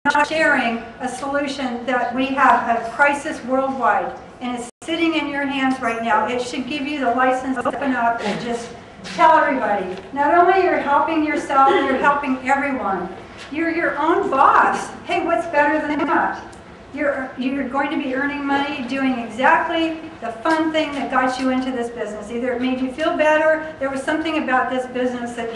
not sharing a solution that we have a crisis worldwide, and it's sitting in your hands right now. It should give you the license to open up and just tell everybody. Not only you're helping yourself, you're helping everyone. You're your own boss. Hey, what's better than that? You're going to be earning money doing exactly the fun thing that got you into this business. Either it made you feel better, there was something about this business that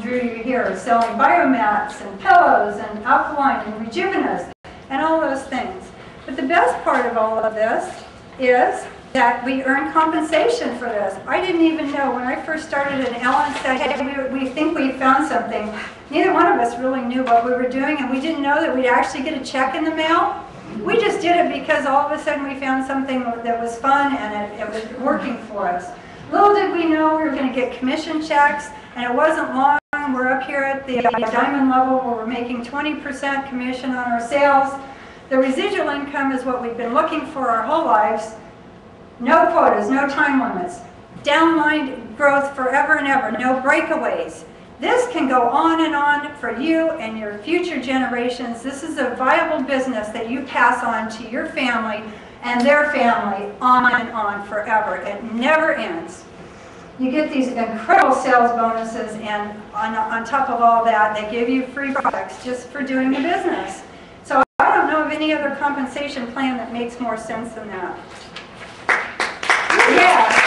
drew you here, selling biomats and pillows and alkaline and rejuvenous and all those things. But the best part of all of this is that we earn compensation for this. I didn't even know when I first started, and Ellen said, hey, we think we found something. Neither one of us really knew what we were doing, and we didn't know that we'd actually get a check in the mail. We just did it because all of a sudden we found something that was fun and it was working for us. Little did we know we were going to get commission checks, and it wasn't long. We're up here at the diamond level where we're making 20% commission on our sales. The residual income is what we've been looking for our whole lives. No quotas, no time limits. Downline growth forever and ever, no breakaways. This can go on and on for you and your future generations. This is a viable business that you pass on to your family and their family on and on forever. It never ends. You get these incredible sales bonuses, and on top of all that, they give you free products just for doing the business. So I don't know of any other compensation plan that makes more sense than that. Yeah.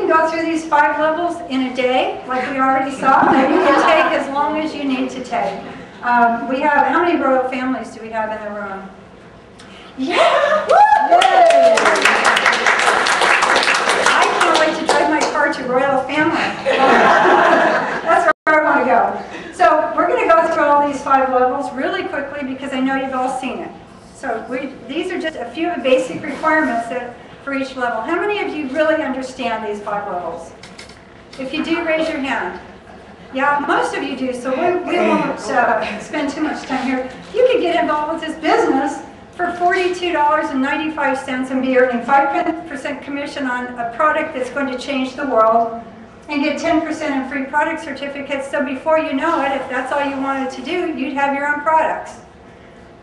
Go through these 5 levels in a day, like we already saw, and you can take as long as you need to take. We have, how many royal families do we have in the room? Yeah! Yay! I can't wait to drive my car to royal family. That's where I want to go. So we're going to go through all these 5 levels really quickly because I know you've all seen it. So these are just a few of the basic requirements that for each level. How many of you really understand these 5 levels? If you do, raise your hand. Yeah, most of you do, so we won't spend too much time here. You could get involved with this business for $42.95 and be earning 5% commission on a product that's going to change the world and get 10% in free product certificates. So before you know it, if that's all you wanted to do, you'd have your own products.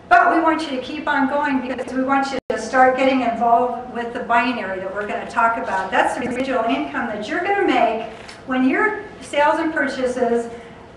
But we want you to keep on going because we want you to start getting involved with the binary that we're going to talk about. That's the residual income that you're going to make when your sales and purchases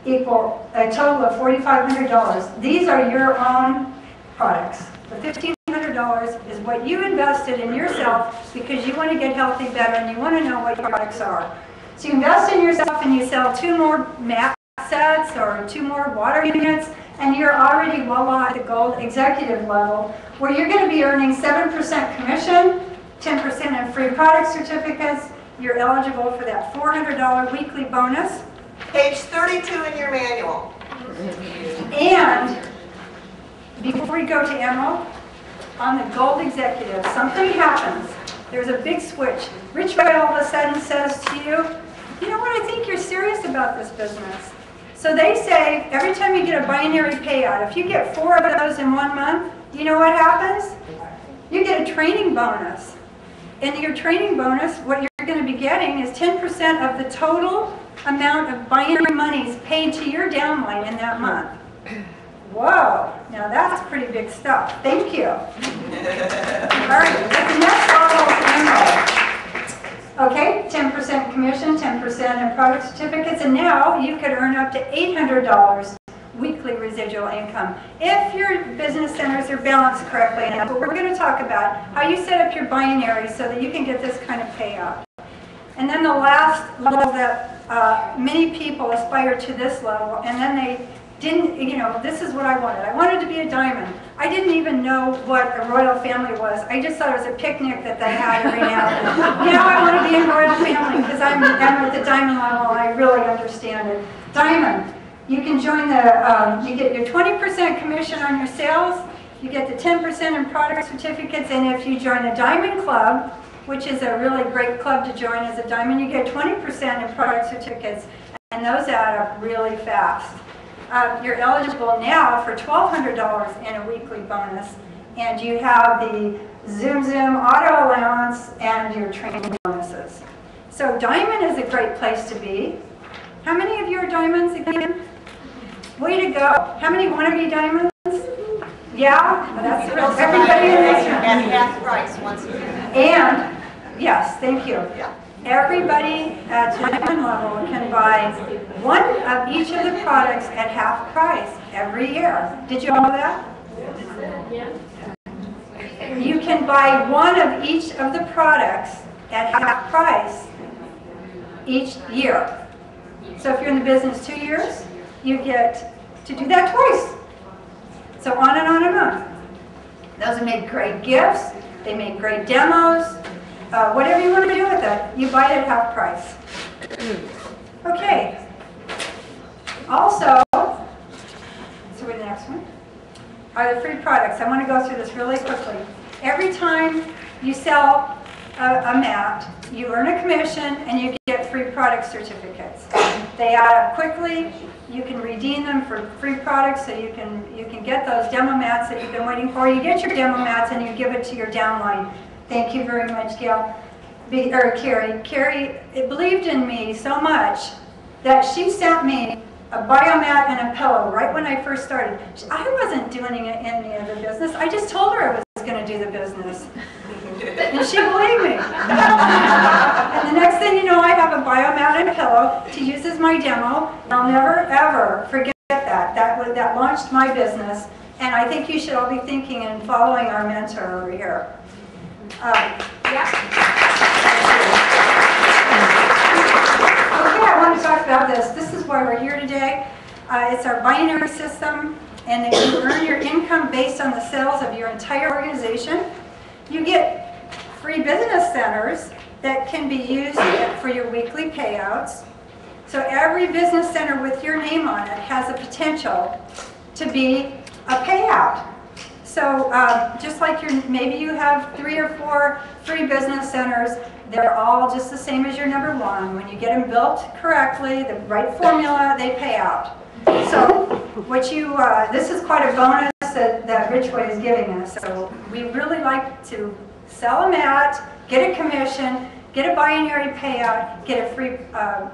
equal a total of $4,500. These are your own products. The $1,500 is what you invested in yourself because you want to get healthy better and you want to know what your products are. So you invest in yourself and you sell 2 more mat sets or 2 more water units, and you're already voila at the gold executive level, where you're going to be earning 7% commission, 10% in free product certificates. You're eligible for that $400 weekly bonus. Page 32 in your manual. And before we go to Emerald, on the gold executive, something happens. There's a big switch. Rich Boy all of a sudden says to you, you know what, I think you're serious about this business. So they say, every time you get a binary payout, if you get 4 of those in 1 month, you know what happens? You get a training bonus. And your training bonus, what you're going to be getting is 10% of the total amount of binary monies paid to your downline in that month. Whoa, now that's pretty big stuff. Thank you. All right, the next level is Emerald. Okay, 10% commission, 10% in product certificates, and now you could earn up to $800 weekly residual income if your business centers are balanced correctly. And that's what we're going to talk about, how you set up your binary so that you can get this kind of payout. And then the last level that many people aspire to this level, and then they didn't, you know, this is what I wanted. I wanted to be a diamond. I didn't even know what a royal family was. I just thought it was a picnic that they had every now and then. Now I want to be in royal family because I'm at the diamond level and I really understand it. Diamond, you can join the, you get your 20% commission on your sales, you get the 10% in product certificates, and if you join the Diamond Club, which is a really great club to join as a diamond, you get 20% in product certificates, and those add up really fast. You're eligible now for $1,200 in a weekly bonus, and you have the Zoom auto allowance and your training bonuses. So Diamond is a great place to be. How many of you are diamonds again? Way to go. How many want to be diamonds? Yeah? Well, that's everybody in this room. At half price once a year. And, yes, thank you. Yeah. Everybody at diamond level can buy one of each of the products at half price every year. Did you know that? Yeah. You can buy one of each of the products at half price each year. So if you're in the business 2 years, you get to do that twice. So on and on and on. Those make great gifts. They make great demos. Whatever you want to do with it, you buy it at half price. Okay. Also, so the next one are the free products. I want to go through this really quickly. Every time you sell a mat, you earn a commission and you get free product certificates. They add up quickly. You can redeem them for free products, so you can get those demo mats that you've been waiting for. You get your demo mats and you give it to your downline. Thank you very much, Gail. Carrie. Carrie believed in me so much that she sent me a biomat and a pillow right when I first started. I wasn't doing any of the business. I just told her I was going to do the business. And she believed me. And the next thing you know, I have a biomat and a pillow to use as my demo. I'll never, ever forget that. That launched my business. And I think you should all be thinking and following our mentor over here. Yeah. Okay, I want to talk about this. This is why we're here today. It's our binary system, and that you earn your income based on the sales of your entire organization. You get free business centers that can be used for your weekly payouts. So every business center with your name on it has a potential to be a payout. So just like maybe you have 3 or 4 free business centers, they're all just the same as your number one. When you get them built correctly, the right formula, they pay out. So this is quite a bonus that Richway is giving us. So we really like to sell a mat, get a commission, get a binary payout, get a free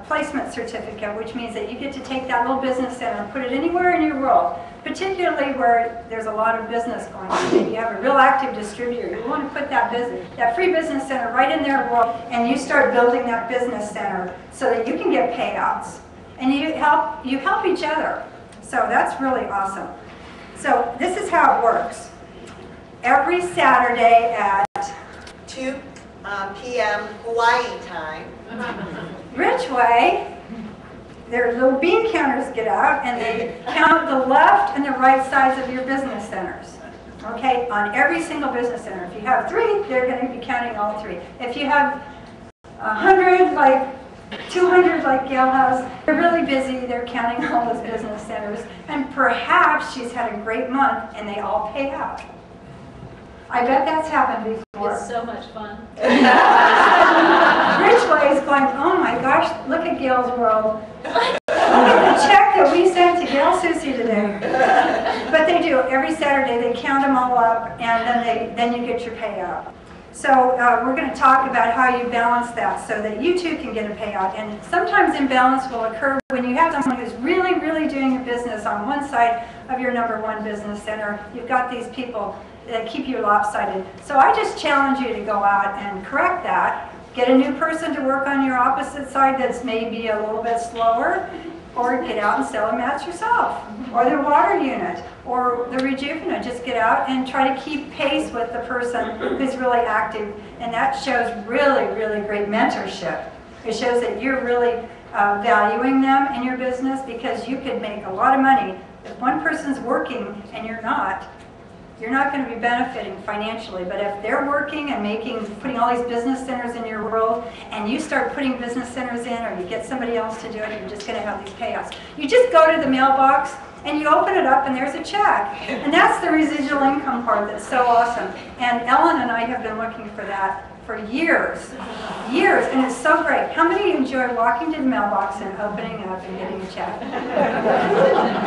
placement certificate, which means that you get to take that little business center and put it anywhere in your world, particularly where there's a lot of business going on. Maybe you have a real active distributor. You want to put that free business center right in their world, and you start building that business center so that you can get payouts. And you help each other. So that's really awesome. So this is how it works. Every Saturday at 2 p.m. Hawaii time. Richway, their little bean counters get out and they count the left and the right sides of your business centers. Okay, on every single business center. If you have 3, they're going to be counting all 3. If you have 100, like 200 like Gail has, they're really busy, they're counting all those business centers, and perhaps she's had a great month and they all pay out. I bet that's happened before. It's so much fun. Richway is going, oh my gosh, look at Gail's world. Look at the check that we sent to Gail Susie today. But they do, every Saturday they count them all up and then you get your payout. So we're going to talk about how you balance that so that you too can get a payout. And sometimes imbalance will occur when you have someone who's really, really doing a business on one side of your number one business center. You've got these people that keep you lopsided. So I just challenge you to go out and correct that. Get a new person to work on your opposite side that's maybe a little bit slower, or get out and sell a mat yourself, or the water unit, or the Rejuvenate. Just get out and try to keep pace with the person who's really active, and that shows really, really great mentorship. It shows that you're really valuing them in your business, because you could make a lot of money. If one person's working and you're not going to be benefiting financially. But if they're working and putting all these business centers in your world, and you start putting business centers in, or you get somebody else to do it, you're just going to have these payouts. You just go to the mailbox and you open it up and there's a check. And that's the residual income part that's so awesome. And Ellen and I have been looking for that for years, and it's so great. How many enjoy walking to the mailbox and opening it up and getting a check?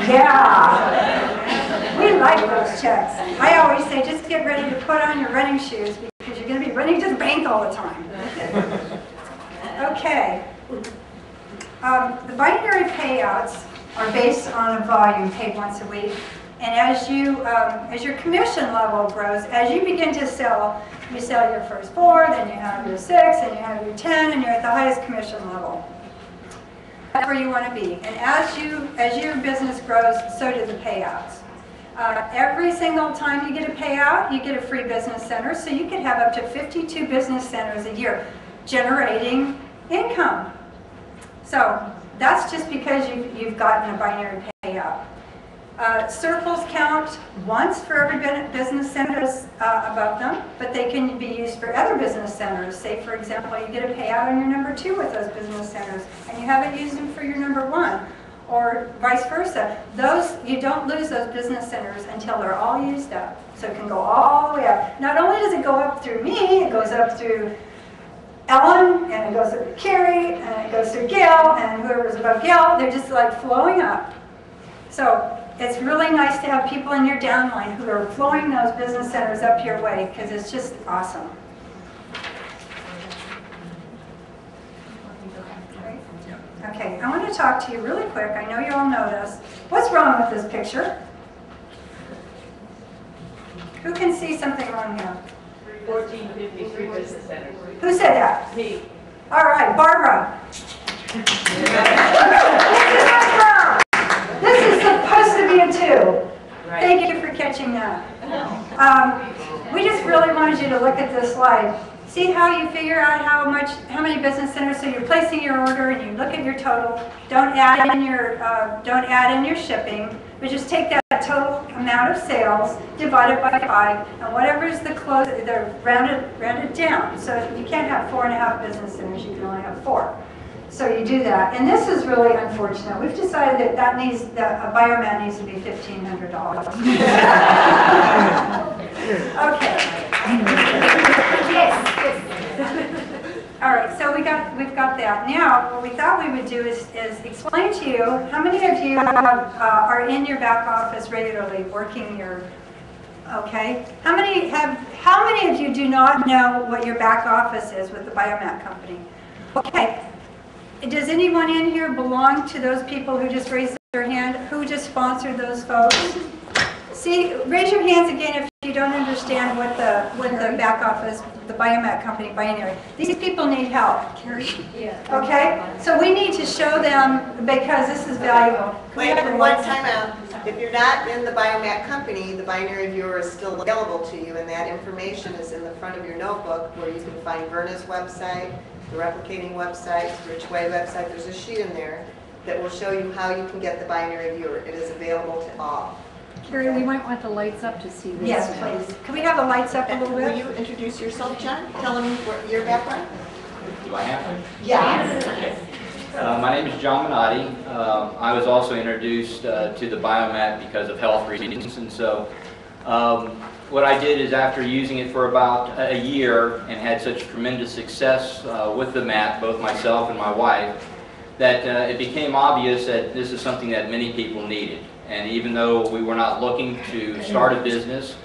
Yeah, we like those checks. I always say, just get ready to put on your running shoes, because you're going to be running to the bank all the time. Okay. The binary payouts are based on a volume paid once a week. And as your commission level grows, as you begin to sell, you sell your first 4, then you have your 6, and you have your 10, and you're at the highest commission level. That's where you want to be. And as your business grows, so do the payouts. Every single time you get a payout, you get a free business center. So you could have up to 52 business centers a year generating income. So that's just because you've gotten a binary payout. Circles count once for every business centers above them, but they can be used for other business centers. Say, for example, you get a payout on your number 2 with those business centers, and you haven't used them for your number 1, or vice versa. You don't lose those business centers until they're all used up. So it can go all the way up. Not only does it go up through me, it goes up through Ellen, and it goes through Carrie, and it goes through Gail, and whoever's above Gail. They're just like flowing up. So it's really nice to have people in your downline who are flowing those business centers up your way, because it's just awesome. Okay, I want to talk to you really quick. I know you all know this. What's wrong with this picture? Who can see something wrong here? 1453 business centers. Who said that? Me. All right, Barbara. This is supposed to be a 2. Right. Thank you for catching that. We just really wanted you to look at this slide. See how you figure out how many business centers. So you're placing your order and you look at your total. Don't add in your shipping, but just take that total amount of sales, divide it by 5, and whatever is the close, they're rounded down. So you can't have 4.5 business centers. You can only have 4. So you do that, and this is really unfortunate. We've decided that a biomat needs to be $1,500. Okay. Yes. All right. So we've got that. Now, what we thought we would do is explain to you how many of you are in your back office regularly working your. Okay. How many of you do not know what your back office is with the biomat company? Okay. Does anyone in here belong to those people who just raised their hand? Who just sponsored those folks? See, raise your hands again if you don't understand what the back office, the biomat company, binary. These people need help. Okay? So we need to show them because this is valuable. Wait, one time out. If you're not in the biomat company, the binary viewer is still available to you, and that information is in the front of your notebook where you can find Verna's website, the replicating website, Richway website. There's a sheet in there that will show you how you can get the binary viewer. It is available to all. Carrie, we might want the lights up to see this. Yes, please. Can we have the lights up a little Will bit? you introduce yourself, John? Tell them your background. Do I have to? Yes. My name is John Manati. I was also introduced to the biomat because of health reasons, and so what I did is after using it for about a year and had such tremendous success with the mat, both myself and my wife, that it became obvious that this is something that many people needed. And even though we were not looking to start a business,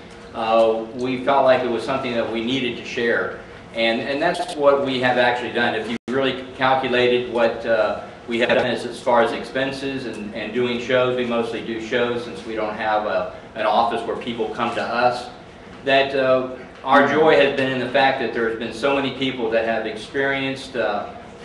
we felt like it was something that we needed to share. And that's what we have actually done. If you really calculated what we have done as far as expenses and doing shows, we mostly do shows since we don't have an office where people come to us, that our joy has been in the fact that there has been so many people that have experienced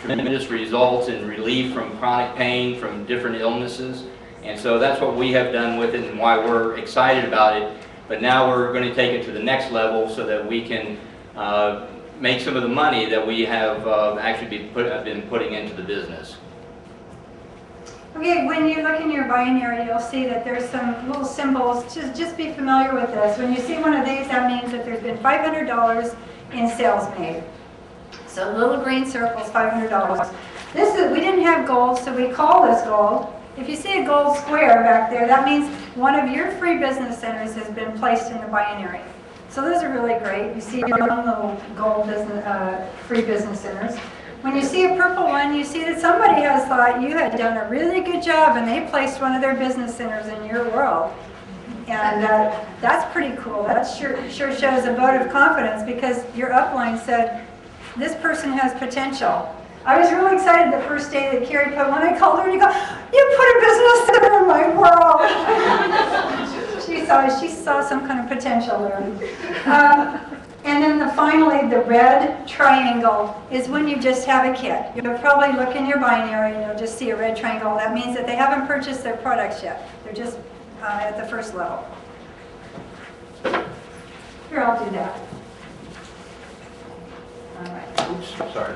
tremendous results in relief from chronic pain, from different illnesses. And so that's what we have done with it and why we're excited about it. But now we're going to take it to the next level so that we can make some of the money that we have actually been putting into the business. Okay, when you look in your binary, you'll see that there's some little symbols. Just be familiar with this. When you see one of these, that means that there's been $500 in sales made. So little green circles, $500. We didn't have gold, so we call this gold. If you see a gold square back there, that means one of your free business centers has been placed in the binary. So those are really great. You see your own little gold free business centers. When you see a purple one, you see that somebody has thought you had done a really good job and they placed one of their business centers in your world. And that's pretty cool. That sure shows a vote of confidence because your upline said, this person has potential. I was really excited the first day that Carrie put, when I called her, and you go, you put a business center in my world. She saw some kind of potential there. And then finally, the red triangle is when you just have a kit. You'll probably look in your binary and you'll just see a red triangle. That means that they haven't purchased their products yet. They're just at the first level. Here, I'll do that. All right. Oops, sorry.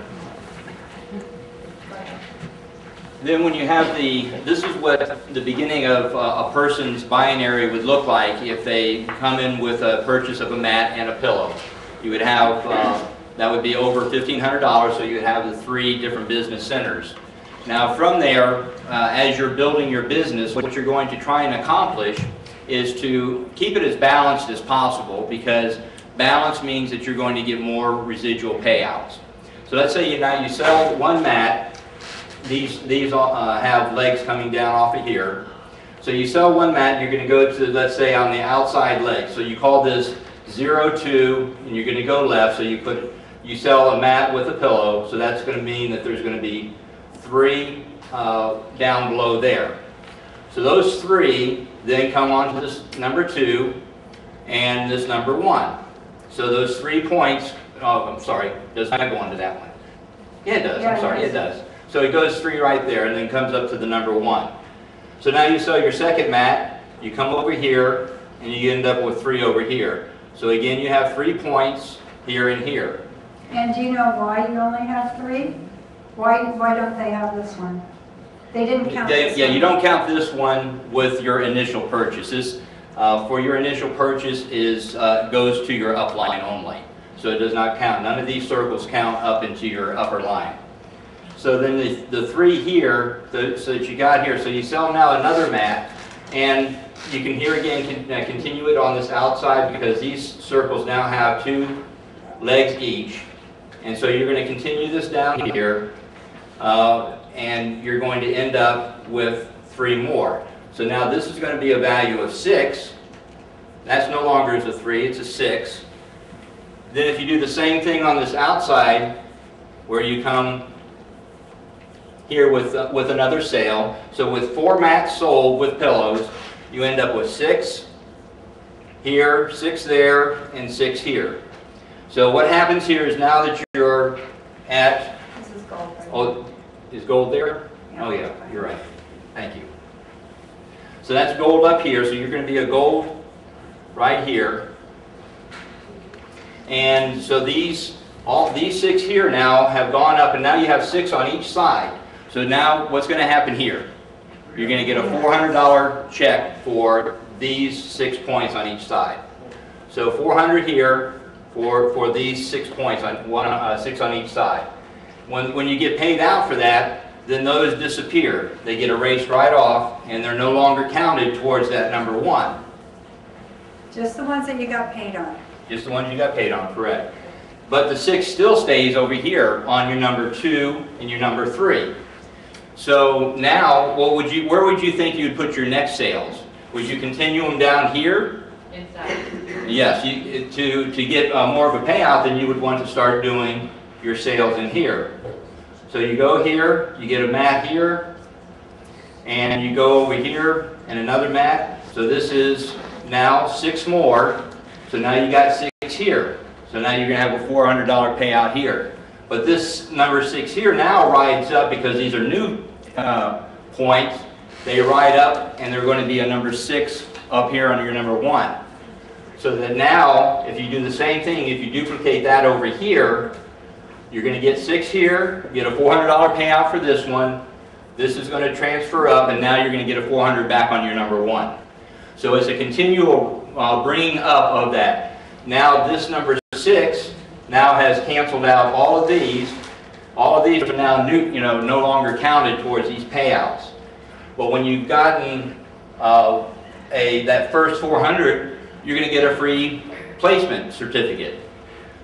Then when you have this is what the beginning of a person's binary would look like if they come in with a purchase of a mat and a pillow. You would have, that would be over $1,500, so you would have the 3 different business centers. Now from there, as you're building your business, what you're going to try and accomplish is to keep it as balanced as possible, because balance means that you're going to get more residual payouts. So let's say now you sell one mat. These have legs coming down off of here. So you sell one mat, you're going to go to, let's say, on the outside leg. So you call this 0, 2, and you're going to go left. So you sell a mat with a pillow. So that's going to mean that there's going to be 3 down below there. So those 3 then come on to this number 2 and this number 1. So those 3 points, oh, I'm sorry, does not go onto that one. Yeah, it does. Yeah, I'm sorry, it does. So it goes 3 right there and then comes up to the number 1. So now you sell your second mat, you come over here, and you end up with 3 over here. So again, you have 3 points here and here. And do you know why you only have 3? Why don't they have this one? They didn't count this Yeah, one. you don't count this one with your initial purchase. This, for your initial purchase, goes to your upline only. So it does not count. None of these circles count up into your upper line. So then the 3 here, so that you got here, so you sell now another mat, and you can here again continue it on this outside, because these circles now have 2 legs each. And so you're going to continue this down here, and you're going to end up with 3 more. So now this is going to be a value of 6. That's no longer as a 3, it's a 6. Then if you do the same thing on this outside, where you come here with another sale, so with 4 mats sold with pillows, you end up with 6 here, 6 there, and 6 here. So what happens here is now that you're at, This is gold. Right? oh, is gold there? Yeah. Oh yeah, you're right. Thank you. So that's gold up here, so you're going to be a gold right here. And so all these 6 here now have gone up, and now you have 6 on each side. So now what's going to happen here? You're going to get a $400 check for these 6 points on each side. So 400 here for these 6 points, 6 on each side. When you get paid out for that, then those disappear. They get erased right off, and they're no longer counted towards that number 1. Just the ones that you got paid on. Just the ones you got paid on, correct. But the 6 still stays over here on your number 2 and your number 3. So now, where would you think you'd put your next sales? Would you continue them down here? Inside. Yes, to get more of a payout, then you would want to start doing your sales in here. So you go here, you get a mat here, and you go over here and another mat. So this is now 6 more. So now you got 6 here. So now you're going to have a $400 payout here. But this number 6 here now rides up, because these are new points. They ride up, and they're going to be a number 6 up here under your number 1. So that now, if you do the same thing, if you duplicate that over here, you're going to get 6 here, get a $400 payout for this one. This is going to transfer up, and now you're going to get a $400 back on your number 1. So it's a continual bringing up of that. Now this number 6 now has canceled out all of these. All of these are now no longer counted towards these payouts. But when you've gotten that first 400, you're going to get a free placement certificate.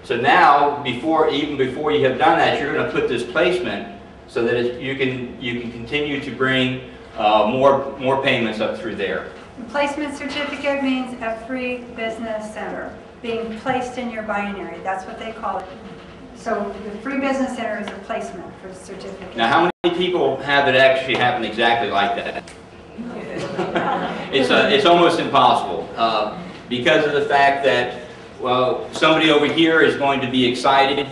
So now, even before you have done that, you're going to put this placement so that you can continue to bring more payments up through there. The placement certificate means a free business center being placed in your binary. That's what they call it. So the free business center is a placement for the certificate. Now, how many people have it actually happen exactly like that? It's almost impossible because of the fact that, well, somebody over here is going to be excited.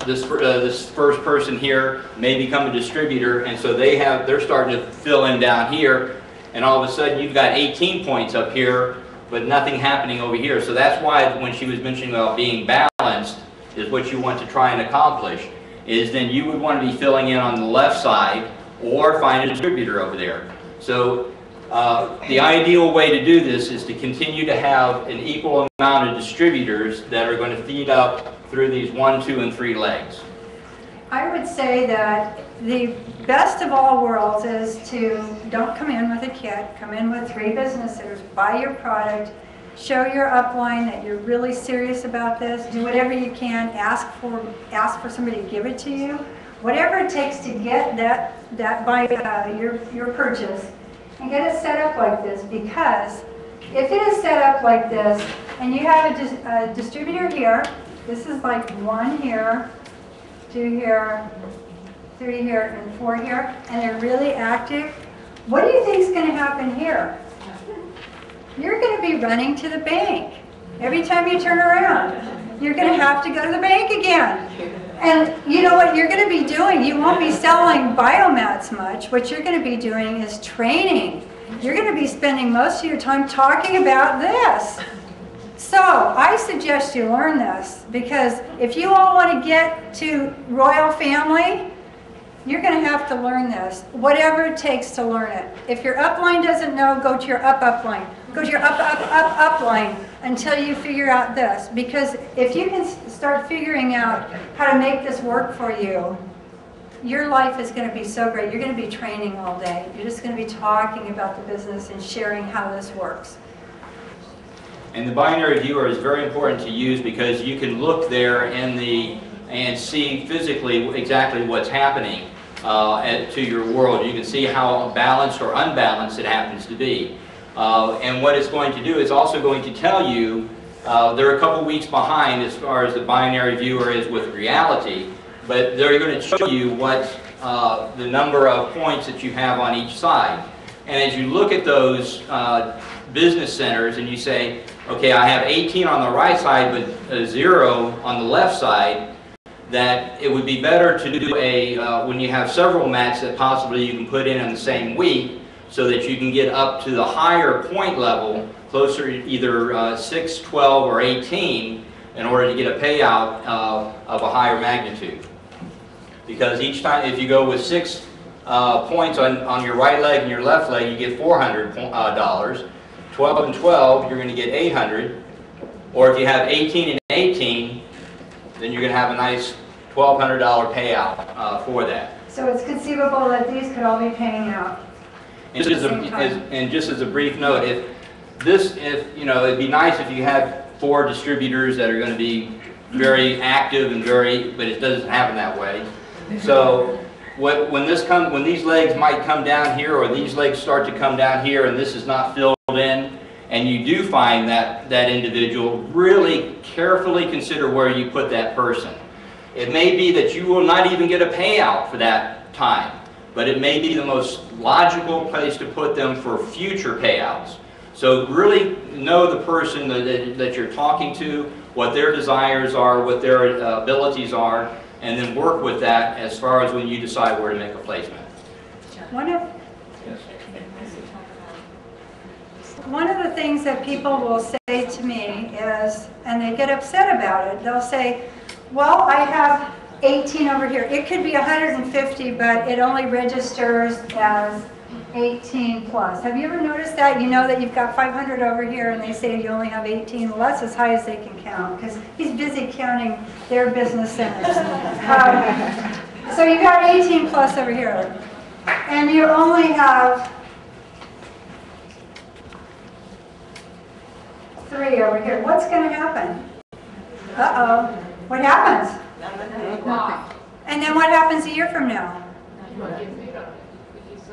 This first person here may become a distributor, and so they're starting to fill in down here, and all of a sudden you've got 18 points up here, but nothing happening over here. So that's why when she was mentioning about being balanced is what you want to try and accomplish, is then you would want to be filling in on the left side or find a distributor over there. So the ideal way to do this is to continue to have an equal amount of distributors that are going to feed up through these 1, 2, and 3 legs. I would say that the best of all worlds is to don't come in with a kit, come in with 3 business centers, buy your product, show your upline that you're really serious about this, do whatever you can, ask for somebody to give it to you, whatever it takes to get your purchase, and get it set up like this. Because if it is set up like this and you have a distributor here, this is like 1 here, 2 here, 3 here, and 4 here, and they're really active, what do you think is going to happen here? You're going to be running to the bank. Every time you turn around, you're going to have to go to the bank again. And you know what you're going to be doing? You won't be selling biomats much. What you're going to be doing is training. You're going to be spending most of your time talking about this. So I suggest you learn this, because if you all want to get to royal family, you're going to have to learn this, whatever it takes to learn it. If your upline doesn't know, go to your upline. Go to your upline until you figure out this. Because if you can start figuring out how to make this work for you, your life is going to be so great. You're going to be training all day. You're just going to be talking about the business and sharing how this works. And the binary viewer is very important to use because you can look there and see physically exactly what's happening to your world. You can see how balanced or unbalanced it happens to be. And what it's going to do is also going to tell you, they're a couple weeks behind as far as the binary viewer is with reality, but they're going to show you what the number of points that you have on each side. And as you look at those business centers and you say, okay, I have 18 on the right side but 0 on the left side, that it would be better to do when you have several mats that possibly you can put in the same week, so that you can get up to the higher point level, closer to either 6, 12, or 18, in order to get a payout of a higher magnitude. Because each time, if you go with 6 points on your right leg and your left leg, you get $400. 12 and 12, you're going to get 800. Or if you have 18 and 18, then you're going to have a nice $1,200 payout for that. So it's conceivable that these could all be paying out. And just as a brief note, it'd be nice if you had 4 distributors that are going to be very active and but it doesn't happen that way. So when these legs might come down here, or these legs start to come down here, and this is not filled in, and you do find that individual, really carefully consider where you put that person. It may be that you will not even get a payout for that time, but it may be the most logical place to put them for future payouts. So really know the person that you're talking to, what their desires are, what their abilities are, and then work with that as far as when you decide where to make a placement. One of the things that people will say to me is, and they get upset about it, they'll say, well, I have 18 over here. It could be 150, but it only registers as 18 plus. Have you ever noticed that? You know that you've got 500 over here, and they say you only have 18. Well, that's as high as they can count, because he's busy counting their business centers. So you've got 18 plus over here, and you only have 3 over here. What's going to happen? Uh-oh. What happens? And then what happens a year from now?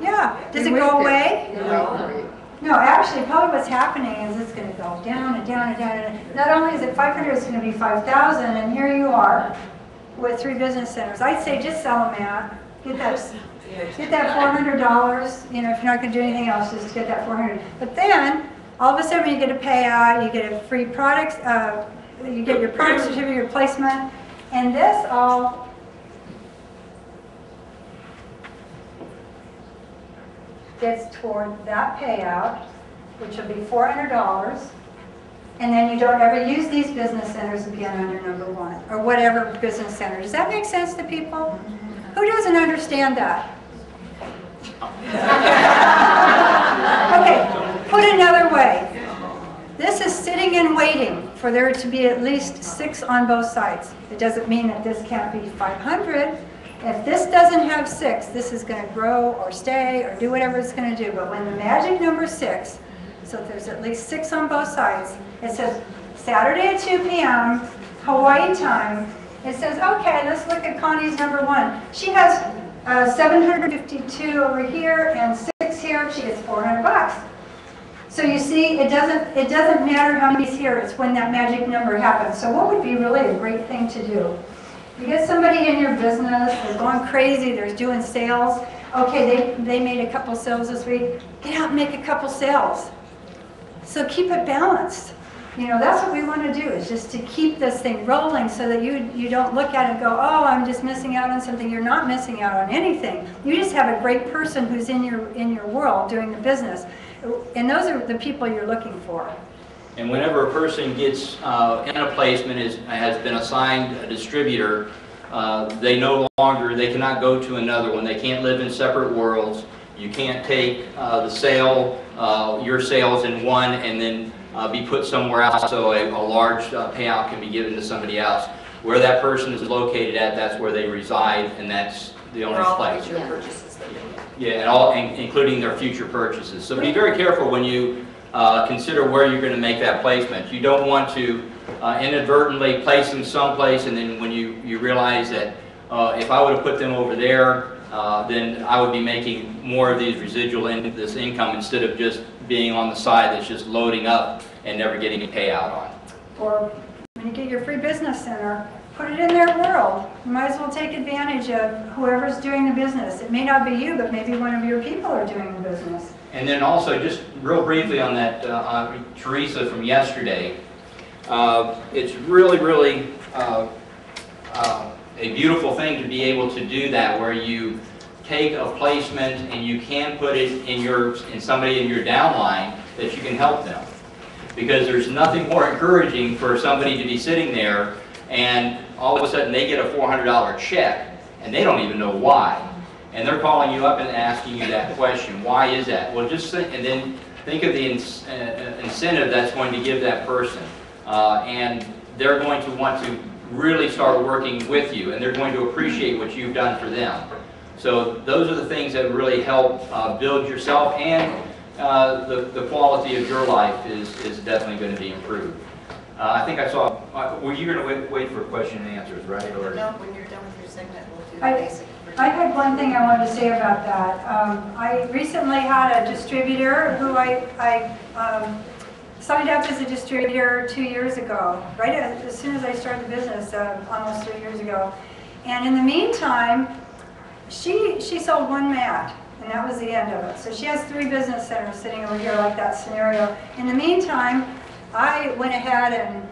Yeah. Does it go away? No, actually, probably what's happening is it's going to go down and down and down. And not only is it 500, it's going to be 5,000. And here you are with 3 business centers. I'd say just sell them out. Get that $400. You know, if you're not going to do anything else, just get that $400. But then, all of a sudden, you get a payout. You get a free product. You get your product certificate replacement, and this all gets toward that payout, which will be $400, and then you don't ever use these business centers again under number 1, or whatever business center. Does that make sense to people? Who doesn't understand that? Okay, put another way. This is sitting and waiting for there to be at least 6 on both sides. It doesn't mean that this can't be 500. If this doesn't have 6, this is going to grow or stay or do whatever it's going to do. But when the magic number 6, so if there's at least 6 on both sides, it says Saturday at 2 p.m., Hawaii time. It says, okay, let's look at Connie's number 1. She has 752 over here and 6 here. She gets $400. So you see, it doesn't matter how many's here. It's when that magic number happens. So what would be really a great thing to do? You get somebody in your business, they're going crazy, they're doing sales. Okay, they made a couple sales this week. Get out and make a couple sales. So keep it balanced. You know, that's what we want to do, is just to keep this thing rolling so that you don't look at it and go, oh, I'm just missing out on something. You're not missing out on anything. You just have a great person who's in your world doing the business. And those are the people you're looking for. And whenever a person gets in a placement, has been assigned a distributor, they cannot go to another one. They can't live in separate worlds. You can't take your sales in one and then be put somewhere else so a large payout can be given to somebody else. Where that person is located at, that's where they reside, and that's the only place. Yeah, and including their future purchases. So be very careful when you consider where you're going to make that placement. You don't want to inadvertently place them someplace, and then when you realize that if I would have put them over there, then I would be making more of these residual this income instead of just being on the side that's just loading up and never getting a payout on. Or when you get your free business center, put it in their world. You might as well take advantage of whoever's doing the business. It may not be you, but maybe one of your people are doing the business. And then also, just real briefly on that, Teresa from yesterday, it's really, really a beautiful thing to be able to do that, where you take a placement and you can put it in somebody in your downline that you can help them. Because there's nothing more encouraging for somebody to be sitting there and all of a sudden they get a $400 check and they don't even know why. And they're calling you up and asking you that question, why is that? Well, just think, and then think of the incentive that's going to give that person. And they're going to want to really start working with you, and they're going to appreciate what you've done for them. So those are the things that really help build yourself, and the quality of your life is definitely going to be improved. I think I saw, were you going to wait for question and answers, right? Or? No, when you're done with your segment, we'll do the basic. I had one thing I wanted to say about that. I recently had a distributor who I signed up as a distributor 2 years ago, right as soon as I started the business, almost 3 years ago. And in the meantime, she sold one mat, and that was the end of it. So she has 3 business centers sitting over here like that scenario. In the meantime, I went ahead and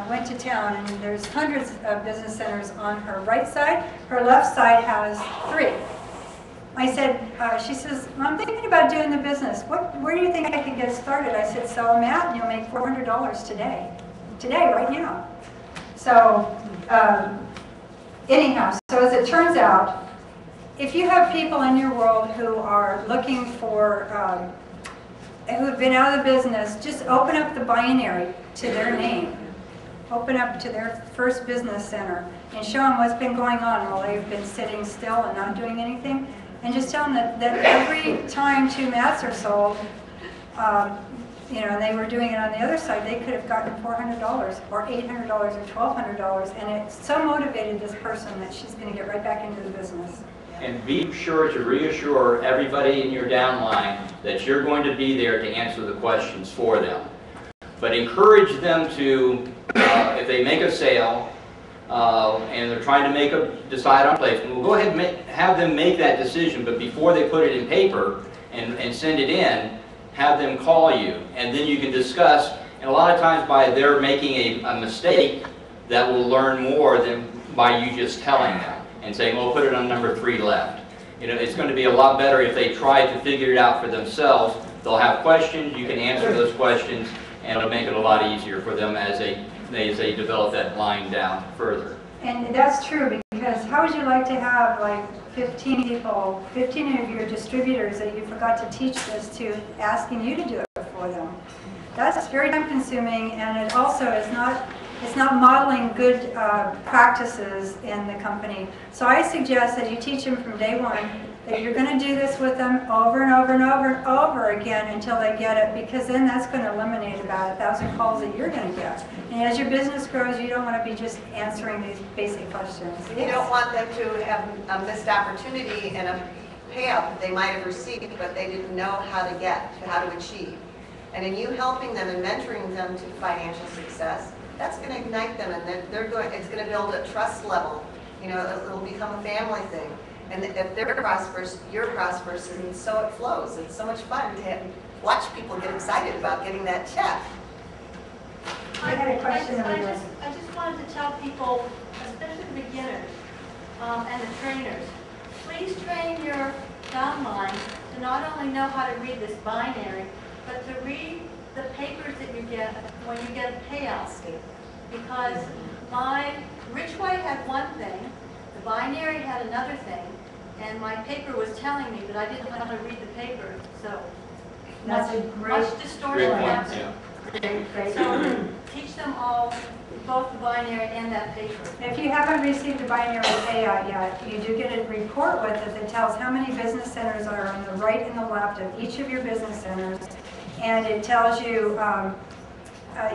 went to town, and there's hundreds of business centers on her right side. Her left side has 3. I said, she says, I'm thinking about doing the business. Where do you think I can get started? I said, sell a mat and you'll make $400 today. Today, right now. So, anyhow, so as it turns out, if you have people in your world who are looking for, who have been out of the business, just open up the binary to their name. Open up to their first business center and show them what's been going on while they've been sitting still and not doing anything. And just tell them that every time 2 mats are sold, you know, and they were doing it on the other side, they could have gotten $400 or $800 or $1,200, and it so motivated this person that she's going to get right back into the business. Yeah. And be sure to reassure everybody in your downline that you're going to be there to answer the questions for them. But encourage them to, if they make a sale, and they're trying to decide on placement, well, go ahead and have them make that decision, but before they put it in paper and send it in, have them call you, and then you can discuss, and a lot of times by their making a mistake, that will learn more than by you just telling them and saying, well, put it on number 3 left. You know, it's going to be a lot better if they try to figure it out for themselves. They'll have questions, you can answer those questions, and it'll make it a lot easier for them as they develop that line down further. And that's true, because how would you like to have like 15 people, 15 of your distributors that you forgot to teach this to, asking you to do it for them? That's very time consuming, and it also is not, it's not modeling good practices in the company. So I suggest that you teach them from day one that you're going to do this with them over and over and over and over again until they get it, because then that's going to eliminate about 1,000 calls that you're going to get. And as your business grows, you don't want to be just answering these basic questions. You don't want them to have a missed opportunity and a payout that they might have received, but they didn't know how to get, how to achieve. And in you helping them and mentoring them to financial success, that's going to ignite them, and it's going to build a trust level. You know, it'll become a family thing. And if they're prosperous, you're prosperous, and so it flows. It's so much fun to watch people get excited about getting that check. I had a question over there. I just wanted to tell people, especially the beginners and the trainers, please train your downline to not only know how to read this binary, but to read the papers that you get when you get a payout statement. Because my Richway had one thing, the binary had another thing, and my paper was telling me, but I didn't know how to read the paper, so That's a much distortion Great point, happens. yeah. So teach them all, both the binary and that paper. If you haven't received a binary payout yet, you do get a report with it that tells how many business centers are on the right and the left of each of your business centers, and it tells you,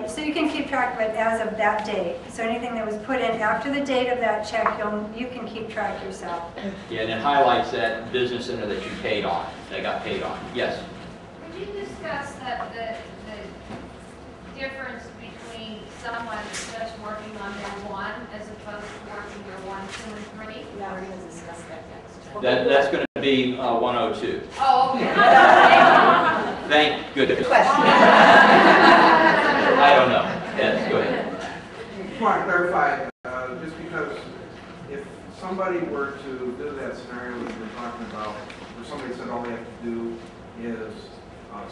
so you can keep track of it as of that date. So anything that was put in after the date of that check, you can keep track yourself. Yeah, and it highlights that business center that you paid on, that got paid on. Yes? Could you discuss the difference between someone just working on their 1 as opposed to working their 1, 2, and 3? Now we're going to discuss that next. That's going to be 102. Oh, okay. Thank goodness. Question. I don't know. Yes, go ahead. Just want to clarify, just because if somebody were to do that scenario that we're talking about, where somebody said all they have to do is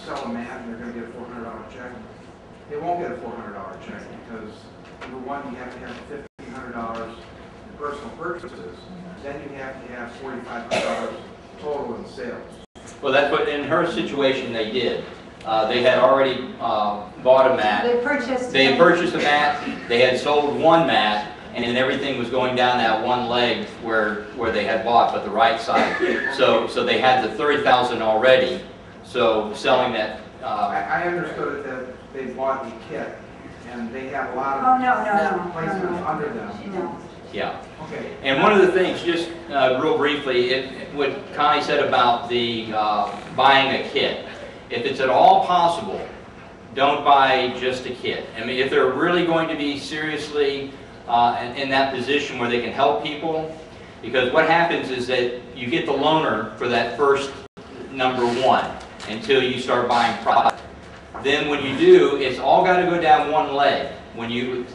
sell a mat and they're going to get a $400 check, they won't get a $400 check because, number one, you have to have $1,500 in personal purchases. Then you have to have $4,500 total in sales. Well, that's what, in her situation, they did. They had already bought a mat. They had purchased a mat. They had sold one mat, and then everything was going down that one leg where they had bought, but the right side. So they had the $30,000 already. So selling that. I understood it that they bought the kit, and they have a lot of placements under them. No. Yeah. Okay. And one of the things, just real briefly, what Connie said about the buying a kit. If it's at all possible, don't buy just a kit. I mean, if they're really going to be seriously in that position where they can help people, because what happens is that you get the loaner for that first number 1 until you start buying product. Then when you do, it's all got to go down one leg. When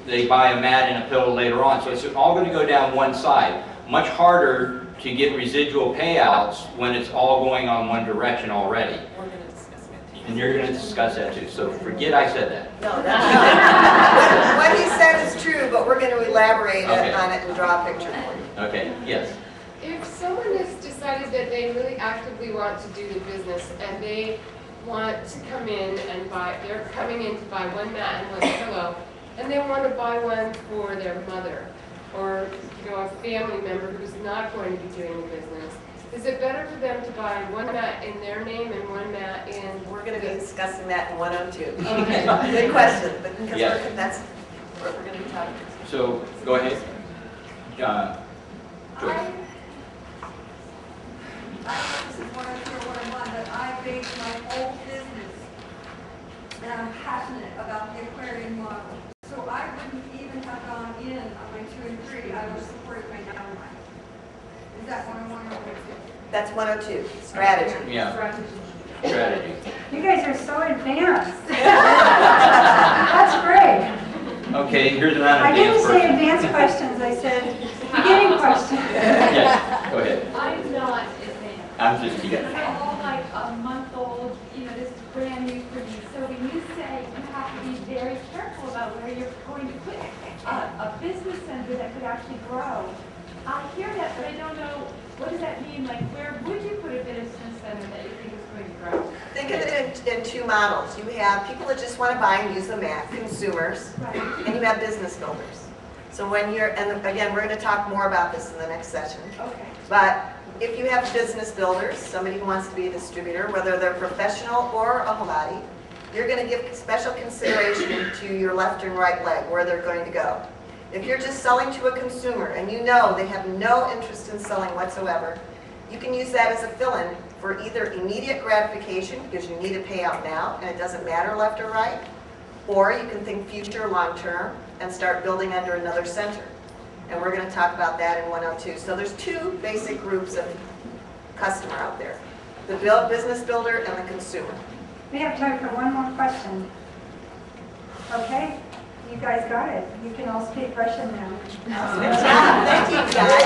they buy a mat and a pillow later on. So it's all going to go down one side. Much harder to get residual payouts when it's all going on one direction already. We're going to discuss that. And you're going to discuss that too. So forget I said that. No, that's what he said is true, but we're going to elaborate Okay. on it and draw a picture for you. Okay, yes. If someone has decided that they really actively want to do the business and they want to come in and buy, they're coming in to buy one mat and one pillow, and they want to buy one for their mother or a family member who's not going to be doing the business, is it better for them to buy one mat in their name and one mat in? We're going to be discussing that in 102. Okay. Good question, because Yes. that's what we're going to be talking about. So go ahead. Joyce. I don't know if this is 102 or 101, but I base my whole business, and I'm passionate about the aquarium model. So I wouldn't even have gone in on my 2 and 3, I would support my downline. Is that 101 or 102? That's 102, strategy. Yeah, strategy. You guys are so advanced. That's great. Okay, here's an advanced I didn't say person. advanced questions, I said beginning questions. Yes, go ahead. I'm not advanced. I'm just teasing. They're all like a month old, this is brand new for me. So when you say you have to be very careful about where you're going to put a business center that could actually grow, I hear that, but I don't know, what does that mean? Like, where would you put a business center that you think is going to grow? Think of it in 2 models. You have people that just want to buy and use the mat, consumers, Right. and you have business builders. So when you're, and again, we're going to talk more about this in the next session. Okay. But if you have business builders, somebody who wants to be a distributor, whether they're professional or a homebody, you're going to give special consideration to your left and right leg, where they're going to go. If you're just selling to a consumer and you know they have no interest in selling whatsoever, you can use that as a fill-in for either immediate gratification, because you need a payout now and it doesn't matter left or right, or you can think future long-term and start building under another center. And we're going to talk about that in 102. So there's 2 basic groups of customer out there, the business builder and the consumer. We have time for one more question. Okay, you guys got it. You can all speak Russian now. Good job. Thank you, guys.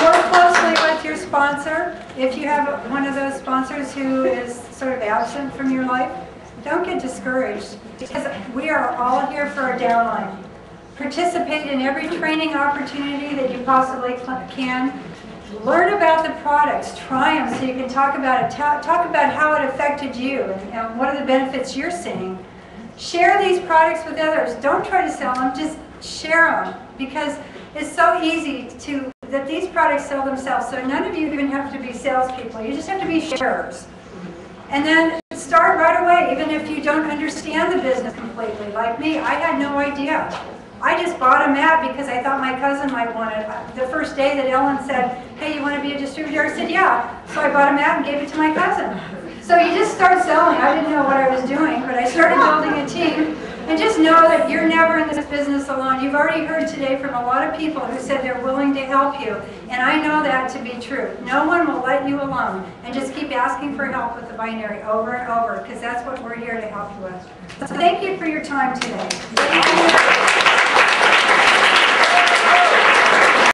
Work closely with your sponsor. If you have one of those sponsors who is sort of absent from your life, don't get discouraged, because we are all here for our downline. Participate in every training opportunity that you possibly can. Learn about the products, try them so you can talk about it. Talk about how it affected you and what are the benefits you're seeing. Share these products with others. Don't try to sell them, just share them, because it's so easy that these products sell themselves. So none of you even have to be salespeople. You just have to be sharers. And then start right away, even if you don't understand the business completely. Like me, I had no idea. I just bought a mat because I thought my cousin might want it. The first day that Ellen said, hey, you want to be a distributor? I said, yeah. So I bought a mat and gave it to my cousin. So you just start selling. I didn't know what I was doing, but I started building a team. And just know that you're never in this business alone. You've already heard today from a lot of people who said they're willing to help you. And I know that to be true. No one will let you alone. And just keep asking for help with the binary over and over, because that's what we're here to help you with. So thank you for your time today.